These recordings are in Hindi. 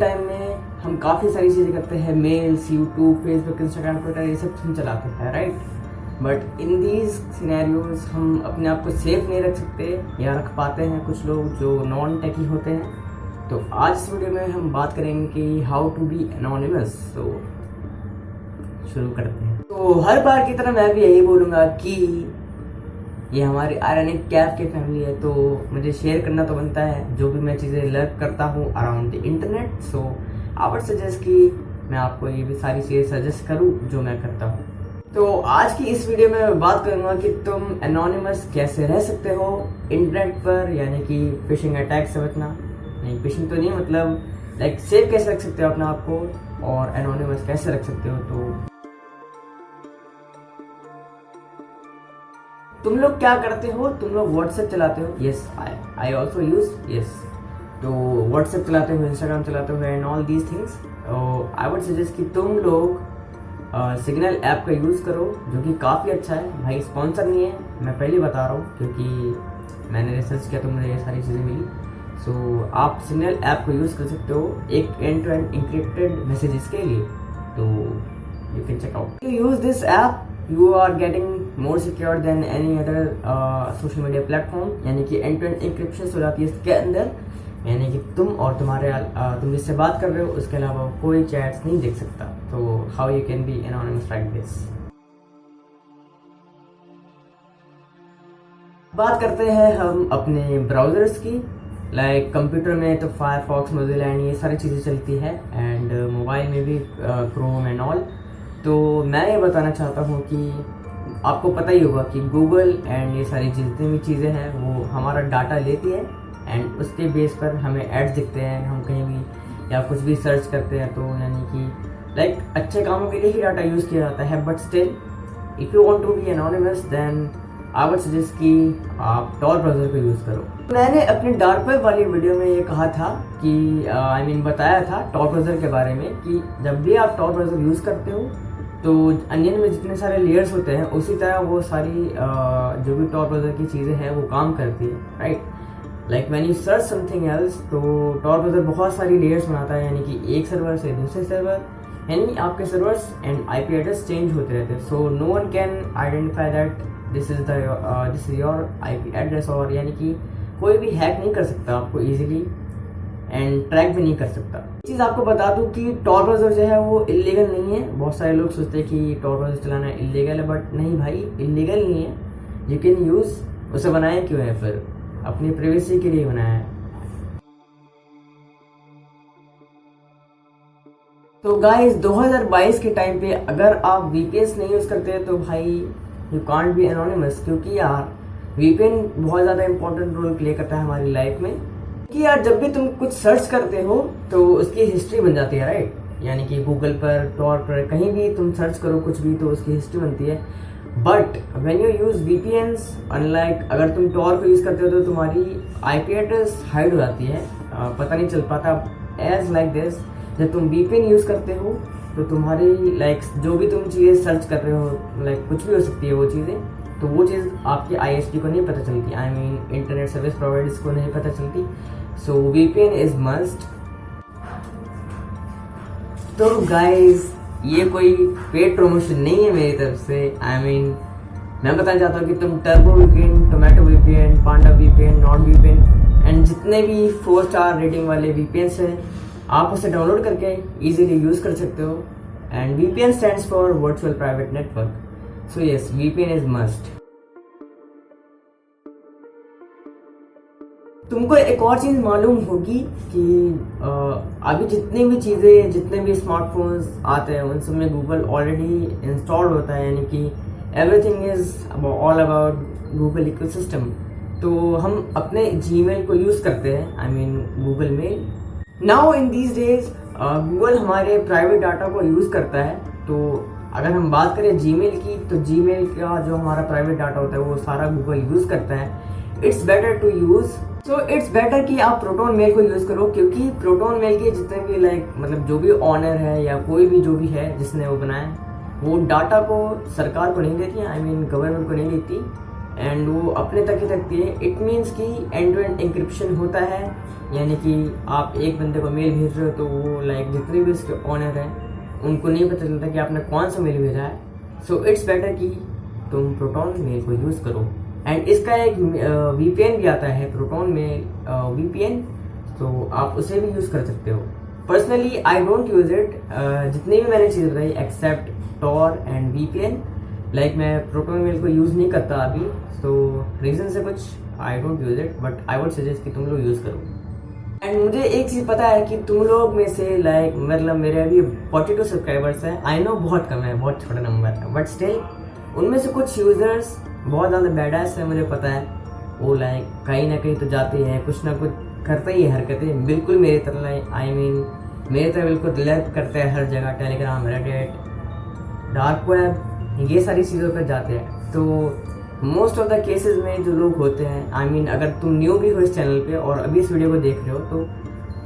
टाइम में हम काफ़ी सारी चीज़ें करते हैं, mails, YouTube, Facebook, Instagram, Twitter, ये सब हम चलाते हैं, right. But in these scenarios हम अपने आप को सेफ नहीं रख सकते या रख पाते हैं कुछ लोग जो नॉन टेकी होते हैं। तो आज इस वीडियो में हम बात करेंगे कि हाउ टू बी एनोनिमस। तो शुरू करते हैं। तो हर बार की तरह मैं भी यही बोलूँगा कि ये हमारी आयरनिक कैफ की फैमिली है, तो मुझे शेयर करना तो बनता है जो भी मैं चीज़ें लर्न करता हूँ around the internet. So I would suggest कि मैं आपको ये भी सारी चीज़ें सजेस्ट करूँ जो मैं करता हूँ। तो आज की इस वीडियो में मैं बात करूँगा कि तुम एनोनिमस कैसे रह सकते हो इंटरनेट पर, यानी कि फिशिंग अटैक से बचना। नहीं, फिशिंग तो नहीं, मतलब लाइक सेफ कैसे रख सकते हो अपने आप को और एनोनिमस कैसे रख सकते हो। तो तुम लोग क्या करते हो, तुम लोग व्हाट्सएप चलाते हो। Yes, I also use, yes. तो व्हाट्सएप चलाते हो, इंस्टाग्राम चलाते हो and all these things. I would suggest कि तुम लोग सिग्नल ऐप का यूज़ करो, जो कि काफ़ी अच्छा है। भाई स्पॉन्सर नहीं है, मैं पहले बता रहा हूँ क्योंकि मैंने रिसर्च किया तो मुझे ये सारी चीज़ें मिली। सो आप सिग्नल ऐप को यूज़ कर सकते हो एक end to end encrypted messages के लिए। तो you can check out, you use this app, you are getting more secure than any other social media platform, यानी कि एंड टू एंड इंक्रिप्शन हो जाती है इसके अंदर, यानी कि तुम और तुम जिससे बात कर रहे हो उसके अलावा कोई चैट्स नहीं देख सकता। तो how you can be anonymous like this. बात करते हैं हम अपने ब्राउजर्स की। लाइक कंप्यूटर में तो फायरफॉक्स, मोज़िला एंड ये सारी चीज़ें चलती है, एंड मोबाइल में भी क्रोम एंड ऑल। तो मैं ये बताना चाहता हूँ कि आपको पता ही होगा कि गूगल एंड ये सारी जितनी भी चीज़ें हैं वो हमारा डाटा लेती है एंड उसके बेस पर हमें एड्स दिखते हैं। हम कहीं भी या कुछ भी सर्च करते हैं तो यानी कि लाइक अच्छे कामों के लिए ही डाटा यूज़ किया जाता है। But still if you want to be anonymous then I would suggest कि आप टॉर ब्राउज़र को यूज़ करो। मैंने अपनी डार्क वेब वाली वीडियो में ये कहा था कि बताया था टॉर ब्राउज़र के बारे में कि जब भी आप टॉर ब्राउज़र यूज़ करते हो तो अनियन में जितने सारे लेयर्स होते हैं उसी तरह वो सारी जो भी टॉर ब्राउज़र की चीज़ें हैं वो काम करती है, right. Like when you search something else, तो टॉर ब्राउज़र बहुत सारी लेयर्स बनाता है, यानी कि एक सर्वर से दूसरे सर्वर, यानी आपके servers and IP address change होते रहते हैं। So no one can identify that this is your IP address, और यानी कि कोई भी हैक नहीं कर सकता आपको इजीली एंड ट्रैक भी नहीं कर सकता। चीज़ आपको बता दूं कि टॉर ब्राउज़र जो है वो इलीगल नहीं है। बहुत सारे लोग सोचते हैं कि टॉर ब्राउज़र चलाना इलीगल है, बट नहीं भाई, इलीगल नहीं है। You can use. उसे बनाया क्यों है फिर? अपनी प्राइवेसी के लिए बनाया है। तो गाइस 2022 के टाइम पे अगर आप वीपीएन नहीं यूज़ करते तो भाई यू कांट बी एनोनिमस, क्योंकि यार वीपीएन बहुत ज़्यादा इंपॉर्टेंट रोल प्ले करता है हमारी लाइफ में। कि यार जब भी तुम कुछ सर्च करते हो तो उसकी हिस्ट्री बन जाती है, राइट। यानी कि गूगल पर, टॉर पर, कहीं भी तुम सर्च करो कुछ भी तो उसकी हिस्ट्री बनती है। But when you use VPNs, unlike अगर तुम टॉर को यूज़ करते हो तो तुम्हारी आईपी एड्रेस हाइड हो जाती है, पता नहीं चल पाता। एज लाइक दिस, जब तुम वीपीएन यूज़ करते हो तो तुम्हारी लाइक जो भी तुम चीज़ें सर्च कर रहे हो, लाइक कुछ भी हो सकती है वो चीज़ें, तो वो चीज़ आपकी आईएसपी को नहीं पता चलती, I mean internet service providers को नहीं पता चलती। सो वीपीएन इज मस्ट। तो गाइज ये कोई पेड प्रमोशन नहीं है मेरी तरफ से। आई मीन मैं बताना चाहता हूँ कि तुम turbo VPN, tomato VPN, Panda VPN, not VPN and जितने भी 4 स्टार रेटिंग वाले वीपीएन्स हैं आप उसे डाउनलोड करके इजीली यूज़ कर सकते हो। And VPN stands for virtual private network. So yes, VPN is must. तुमको एक और चीज़ मालूम होगी कि अभी जितनी भी चीज़ें, जितने भी स्मार्टफोन्स आते हैं उन सब में गूगल ऑलरेडी इंस्टॉल होता है, यानी कि everything is all about Google ecosystem. तो हम अपने जीमेल को यूज़ करते हैं, I mean Google mail. Now in these days Google हमारे प्राइवेट डाटा को यूज़ करता है। तो अगर हम बात करें जीमेल की, तो जीमेल का जो हमारा प्राइवेट डाटा होता है वो सारा गूगल यूज़ करता है। It's better to use, so it's better कि आप प्रोटोन मेल को यूज़ करो, क्योंकि प्रोटोन मेल के जितने भी लाइक मतलब जो भी ऑनर है या कोई भी जो भी है जिसने वो बनाया, वो डाटा को सरकार को नहीं देती, आई मीन गवर्नमेंट को नहीं देती। एंड वो अपने तक ही रखती है। इट मीन्स कि एंड टू एंड इंक्रिप्शन होता है, यानी कि आप एक बंदे को मेल भेज रहे हो तो वो लाइक जितने भी उसके ऑनर हैं उनको नहीं पता चलता कि आपने कौन सा मेल भेजा है। सो इट्स बेटर कि तुम प्रोटॉन मेल को यूज़ करो। एंड इसका एक VPN भी आता है, प्रोटॉन मेल VPN, तो आप उसे भी यूज़ कर सकते हो। Personally I don't use it, जितनी भी मैंने चीज़ बताई except Tor and VPN, like मैं प्रोटॉन मेल को यूज़ नहीं करता अभी, तो रीज़न से कुछ I don't use it, but I would suggest कि तुम लोग यूज़ करो। एंड मुझे एक चीज़ पता है कि तुम लोग में से लाइक मतलब मेरे अभी 42 सब्सक्राइबर्स हैं। आई नो बहुत कम है, बहुत छोटा नंबर है, बट स्टिल उनमें से कुछ यूज़र्स बहुत ज़्यादा बैडास है, मुझे पता है। वो लाइक कहीं ना कहीं तो जाते हैं, कुछ ना कुछ करते ही हरकतें, बिल्कुल मेरी तरह। आई मीन मेरी तरह बिल्कुल लर्क करते हैं हर जगह, टेलीग्राम, रेडिट, डार्क वेब, ये सारी चीज़ों पर जाते हैं। तो मोस्ट ऑफ द केसेस में जो लोग होते हैं, आई मीन अगर तुम न्यू भी हो इस चैनल पे और अभी इस वीडियो को देख रहे हो, तो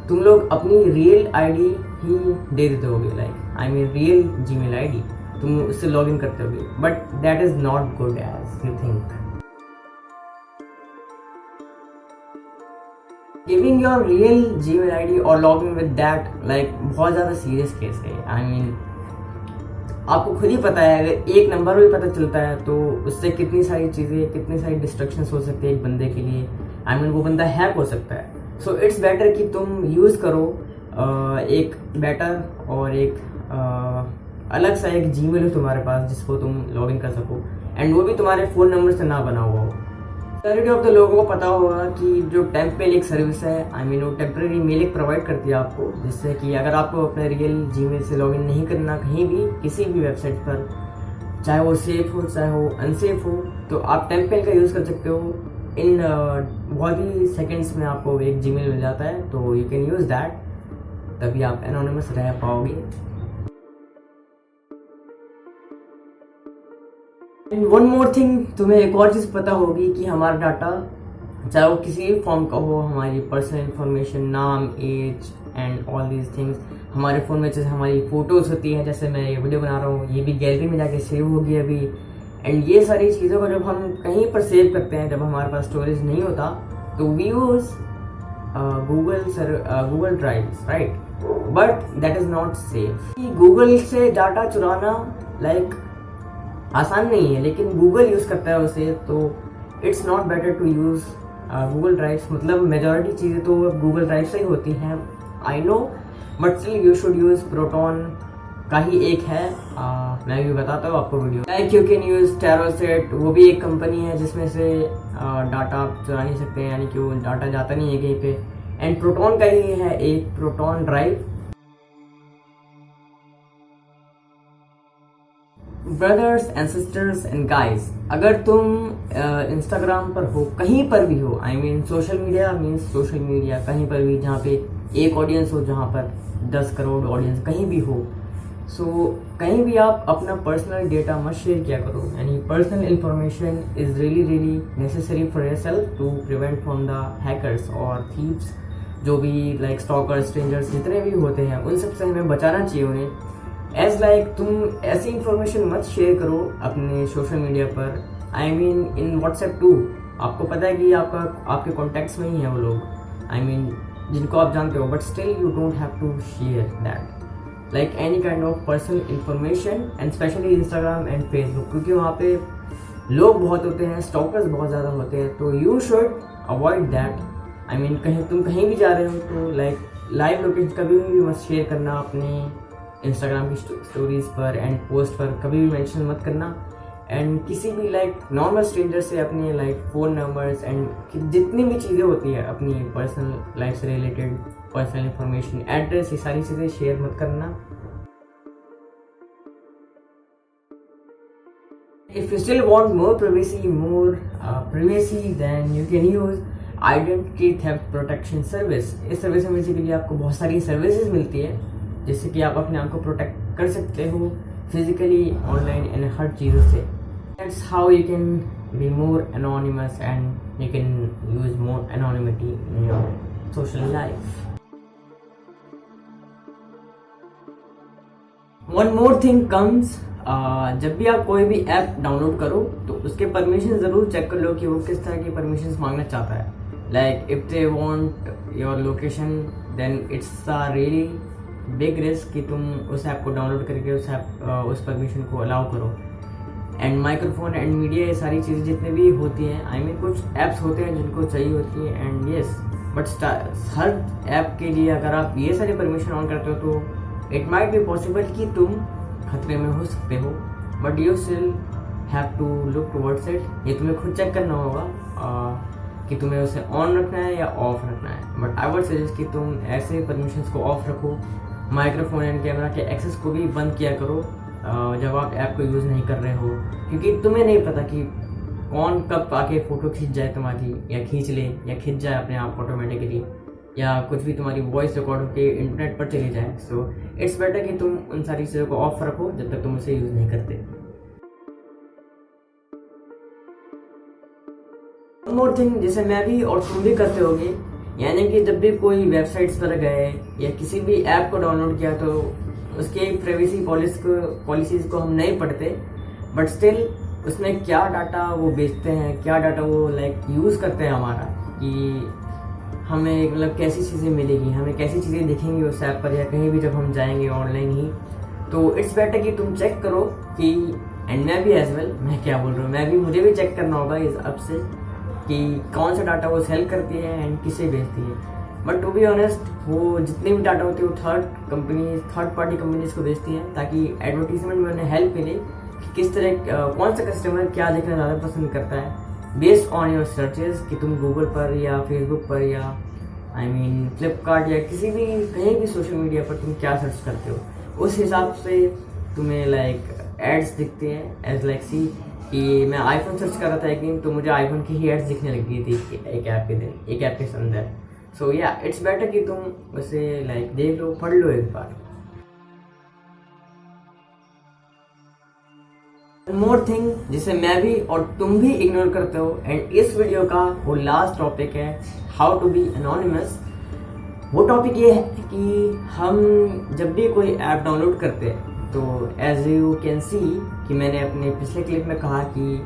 तुम लोग अपनी रियल आईडी ही दे देते होगे, like I mean real Gmail ID तुम उससे लॉग इन करते होगे, but that is not good as you think. Giving your real Gmail ID और log in with that like बहुत ज़्यादा सीरियस केस है। आई मीन आपको खुद ही पता है, अगर एक नंबर भी पता चलता है तो उससे कितनी सारी चीज़ें, कितनी सारी डिस्ट्रक्शंस हो सकती है एक बंदे के लिए। आई मीन वो बंदा हैक हो सकता है। सो इट्स बेटर कि तुम यूज़ करो एक बेटर और एक अलग सा एक जीमेल हो तुम्हारे पास जिसको तुम लॉग इन कर सको, एंड वो भी तुम्हारे फ़ोन नंबर से ना बना हुआ हो। मेजॉरिटी ऑफ द लोगों को पता होगा कि जो टेम्प मेल एक सर्विस है, आई मीन वो टेम्प्रेरी मेल एक प्रोवाइड करती है आपको, जिससे कि अगर आपको अपने रियल जीमेल से लॉगिन नहीं करना कहीं भी किसी भी वेबसाइट पर, चाहे वो सेफ हो चाहे वो अनसेफ हो, तो आप टेम्प मेल का यूज़ कर सकते हो। इन बहुत ही सेकेंड्स में आपको एक जीमेल मिल जाता है, तो यू कैन यूज़ दैट, तभी आप एनोनिमस रह पाओगे। एंड वन मोर थिंग, तुम्हें एक और चीज़ पता होगी कि हमारा डाटा, चाहे वो किसी भी फॉर्म का हो, हमारी पर्सनल इन्फॉर्मेशन, नाम, age and all these things हमारे फ़ोन में, जैसे हमारी फ़ोटोज़ होती हैं, जैसे मैं ये वीडियो बना रहा हूँ, ये भी गैलरी में जाके सेव होगी अभी। एंड ये सारी चीज़ों को जब हम कहीं पर सेव करते हैं, जब हमारे पास स्टोरेज नहीं होता, तो we use Google Drive, right, but that is not safe. Google से डाटा चुराना लाइक आसान नहीं है, लेकिन गूगल यूज़ करता है उसे, तो it's not better to use Google drives. मतलब मेजॉरिटी चीज़ें तो गूगल ड्राइव से ही होती हैं, I know, but still you should use Proton का ही एक है, मैं भी बताता हूँ आपको video. Like you can use Tresorit, वो भी एक कंपनी है जिसमें से डाटा आप चुरा नहीं सकते हैं, यानी कि वो डाटा जाता नहीं है कहीं पे। एंड प्रोटॉन का ही है एक proton drive. Brothers and sisters and guys, अगर तुम इंस्टाग्राम पर हो, कहीं पर भी हो, I mean social media means social media, कहीं पर भी जहाँ पे एक ऑडियंस हो, जहाँ पर 10 करोड़ ऑडियंस कहीं भी हो, सो कहीं भी आप अपना पर्सनल डेटा मत शेयर किया करो। यानी personal information is really necessary for yourself to prevent from the hackers और थीव्स, जो भी लाइक स्टॉकर्स, स्ट्रेंजर्स जितने भी होते हैं, उन सबसे हमें बचाना चाहिए उन्हें। एज लाइक तुम ऐसी इंफॉर्मेशन मत शेयर करो अपने सोशल मीडिया पर, I mean in WhatsApp too. आपको पता है कि आपके कॉन्टैक्ट्स में ही है वो लोग, आई मीन जिनको आप जानते हो, but still you don't have to share that like any kind of personal information, and specially Instagram and Facebook, क्योंकि वहाँ पे लोग बहुत होते हैं, स्टॉकर्स बहुत ज़्यादा होते हैं, तो you should avoid that. I mean तुम कहीं भी जा रहे हो तो लाइक लाइव लोकेशन कभी भी मत शेयर करना अपने इंस्टाग्राम की स्टोरीज पर एंड पोस्ट पर, कभी भी मेंशन मत करना। एंड किसी भी लाइक नॉर्मल स्ट्रेंजर से अपने लाइक फ़ोन नंबर्स एंड जितनी भी चीज़ें होती है अपनी पर्सनल लाइफ से रिलेटेड, पर्सनल इंफॉर्मेशन, एड्रेस, ये सारी चीज़ें शेयर मत करना। If you still want more privacy, then you can use Identity Theft Protection Service। इस सर्विस में बेसिकली आपको बहुत सारी सर्विसेज मिलती है, जिससे कि आप अपने आप को प्रोटेक्ट कर सकते हो फिजिकली, ऑनलाइन एंड हर चीज़ों से। That's how you can be more anonymous and you can use more anonymity in your social life. One more thing comes, जब भी आप कोई भी ऐप डाउनलोड करो तो उसके परमिशन ज़रूर चेक कर लो कि वो किस तरह की परमिशन मांगना चाहता है। Like if they want your location then it's a really big risk कि तुम उस ऐप को डाउनलोड करके उस परमिशन को अलाउ करो। एंड माइक्रोफोन एंड मीडिया, ये सारी चीज़ें जितने भी होती हैं, आई मीन कुछ ऐप्स होते हैं जिनको चाहिए होती है and yes, but her app के लिए अगर आप ये सारी परमिशन ऑन करते हो तो इट माइट बी पॉसिबल कि तुम खतरे में हो सकते हो, but you still have to look towards it. ये तुम्हें खुद चेक करना होगा कि तुम्हें उसे ऑन रखना है या ऑफ रखना है। बट आई वुड सजेस्ट कि तुम ऐसे परमिशंस को ऑफ रखो। माइक्रोफोन एंड कैमरा के एक्सेस को भी बंद किया करो जब आप ऐप को यूज़ नहीं कर रहे हो, क्योंकि तुम्हें नहीं पता कि कौन कब आके फ़ोटो खींच जाए तुम्हारी, या खींच ले या खींच जाए अपने आप ऑटोमेटिकली, या कुछ भी तुम्हारी वॉइस रिकॉर्ड होकर इंटरनेट पर चली जाए। सो इट्स बेटर कि तुम उन सारी चीज़ों को ऑफ रखो जब तक तुम उसे यूज़ नहीं करते। मोर थिंग जिसे मैं भी और तुम भी करते होगे, यानी कि जब भी कोई वेबसाइट्स पर गए या किसी भी ऐप को डाउनलोड किया तो उसके प्राइवेसी पॉलिसीज़ को हम नहीं पढ़ते, बट स्टिल उसमें क्या डाटा वो बेचते हैं, क्या डाटा वो यूज़ करते हैं हमारा, कि हमें मतलब कैसी चीज़ें मिलेगी, हमें कैसी चीज़ें दिखेंगी उस ऐप पर या कहीं भी जब हम जाएंगे ऑनलाइन ही। तो इट्स बेटर कि तुम चेक करो कि, एंड मैं भी एज वेल, मैं क्या बोल रहा हूँ, मुझे भी चेक करना होगा इस ऐप से कि कौन सा डाटा वो सेल करती है एंड किसे बेचती है। बट टू बी ऑनेस्ट, वो जितने भी डाटा होते हैं वो थर्ड पार्टी कंपनीज को बेचती हैं, ताकि एडवर्टीजमेंट में उन्हें हेल्प मिले कि किस तरह कौन सा कस्टमर क्या देखना ज़्यादा पसंद करता है, बेस्ड ऑन योर सर्चेज, कि तुम गूगल पर या फेसबुक पर या आई मीन फ्लिपकार्ट या किसी भी कहीं भी सोशल मीडिया पर तुम क्या सर्च करते हो, उस हिसाब से तुम्हें एड्स दिखते हैं। एज सी कि मैं आईफोन सर्च कर रहा था एक दिन, तो मुझे आईफोन की ही एड्स दिखने लग गई थी एक ऐप के अंदर। सो या इट्स बेटर कि तुम उसे देख लो, पढ़ लो एक बार। मोर थिंग जिसे मैं भी और तुम भी इग्नोर करते हो, एंड इस वीडियो का वो लास्ट टॉपिक है, हाउ टू बी एनोनिमस। वो टॉपिक ये है कि हम जब भी कोई ऐप डाउनलोड करते हैं तो एज यू कैन सी कि मैंने अपने पिछले क्लिप में कहा कि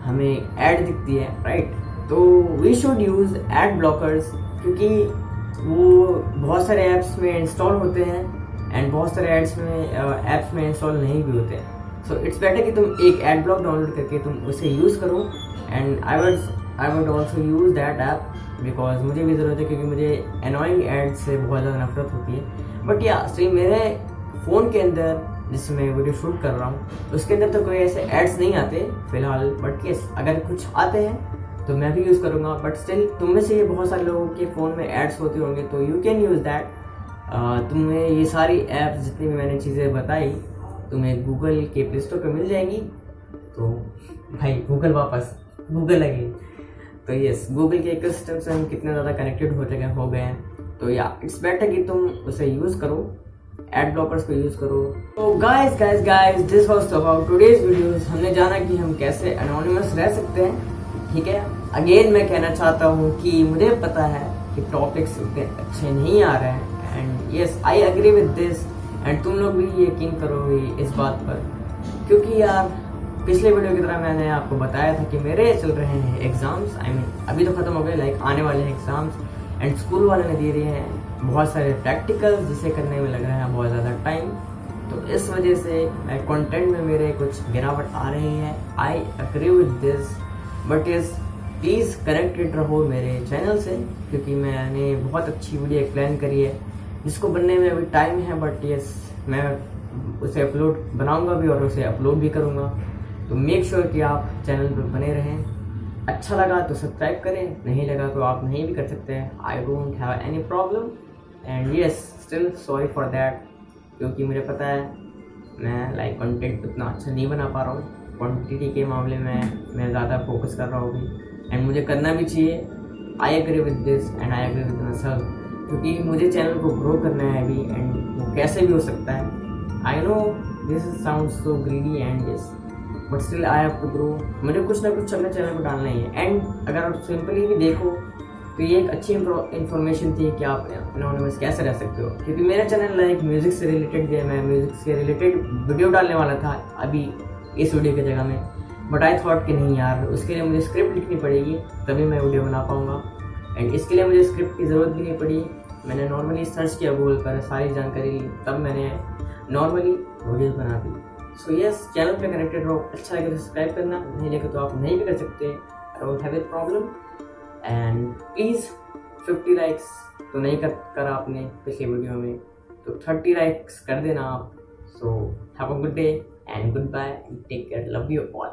हमें ऐड दिखती है, राइट? तो we should use ad blockers, क्योंकि वो बहुत सारे ऐप्स में इंस्टॉल होते हैं एंड बहुत सारे ऐप्स में इंस्टॉल नहीं भी होते हैं। सो इट्स बेटर कि तुम एक ऐड ब्लॉक डाउनलोड करके तुम उसे यूज़ करो, and I would also use that app, because मुझे भी ज़रूरत है, क्योंकि मुझे एनोइंग एड से बहुत ज़्यादा नफरत होती है। बट या मेरे फ़ोन के अंदर जिसमें मैं वीडियो शूट कर रहा हूँ उसके अंदर तो कोई ऐसे एड्स नहीं आते फिलहाल, बट यस अगर कुछ आते हैं तो मैं भी यूज़ करूँगा। बट स्टिल तुम में से ये बहुत सारे लोगों के फ़ोन में एड्स होते होंगे, तो यू कैन यूज़ दैट। तुम्हें ये सारी ऐप्स जितनी भी मैंने चीज़ें बताई तुम्हें गूगल के प्ले स्टोर पर मिल जाएंगी। तो भाई गूगल गूगल अगेन। तो यस, गूगल के इकोसिस्टम से हम कितने ज़्यादा कनेक्टेड हो गए हैं। तो या इट्स बेटर कि तुम उसे यूज़ करो, एड ब्लॉकर्स को यूज़ करो। तो guys this was about today's videos. हमने जाना कि हम कैसे एनोनिमस रह सकते हैं, ठीक है। अगेन मैं कहना चाहता हूँ कि मुझे पता है कि टॉपिक्स उतने अच्छे नहीं आ रहे हैं, and yes I agree with this, and तुम लोग भी यकीन करोगे इस बात पर, क्योंकि यार पिछले वीडियो की तरह मैंने आपको बताया था कि मेरे चल रहे हैं एग्ज़ाम्स, आई मीन अभी तो ख़त्म हो गए, आने वाले हैं एग्ज़ाम्स, एंड स्कूल वाले ने दे रहे हैं बहुत सारे प्रैक्टिकल्स जिसे करने में लग रहा है बहुत ज़्यादा टाइम। तो इस वजह से कंटेंट में मेरे कुछ गिरावट आ रही है। I agree with this, but इस प्लीज़ कनेक्टेड रहो मेरे चैनल से, क्योंकि मैंने बहुत अच्छी वीडियो एक्सप्लेन करी है जिसको बनने में अभी टाइम है, बट यस मैं उसे बनाऊंगा भी और उसे अपलोड भी करूंगा। तो मेक श्योर कि आप चैनल पर बने रहें। अच्छा लगा तो सब्सक्राइब करें, नहीं लगा तो आप नहीं भी कर सकते हैं, I don't have any problem, and yes still sorry for that, क्योंकि मुझे पता है मैं कंटेंट उतना अच्छा नहीं बना पा रहा हूँ। क्वांटिटी के मामले में मैं ज़्यादा फोकस कर रहा हूँ अभी, एंड मुझे करना भी चाहिए। I agree with this and I agree with myself, क्योंकि मुझे चैनल को ग्रो करना है अभी, एंड वो कैसे भी हो सकता है। I know this sound so greedy and yes, but still I have to grow. मुझे कुछ ना कुछ अपने चैनल पर डालना ही है। एंड अगर आप सिंपली भी देखो तो ये एक अच्छी इन्फॉर्मेशन थी कि आप एनोनिमस कैसे रह सकते हो, क्योंकि मेरा चैनल लाइक म्यूज़िक से रिलेटेड है, मैं म्यूज़िक से रिलेटेड वीडियो डालने वाला था अभी इस वीडियो की जगह में, बट आई थॉट कि नहीं यार, उसके लिए मुझे स्क्रिप्ट लिखनी पड़ेगी तभी मैं वीडियो बना पाऊँगा, एंड इसके लिए मुझे स्क्रिप्ट की ज़रूरत भी नहीं पड़ी। मैंने नॉर्मली सर्च किया गूगल पर, सारी जानकारी ली, तब मैंने नॉर्मली वीडियोज़ बना दी। सो यस, चैनल पे कनेक्टेड रहो, अच्छा लगे तो सब्सक्राइब करना, नहीं लगे तो आप नहीं भी कर सकते, I don't have a problem. And please 50 likes तो नहीं करा आपने पिछले वीडियो में, तो 30 लाइक्स कर देना आप। So have a good day and goodbye and take care, love you all.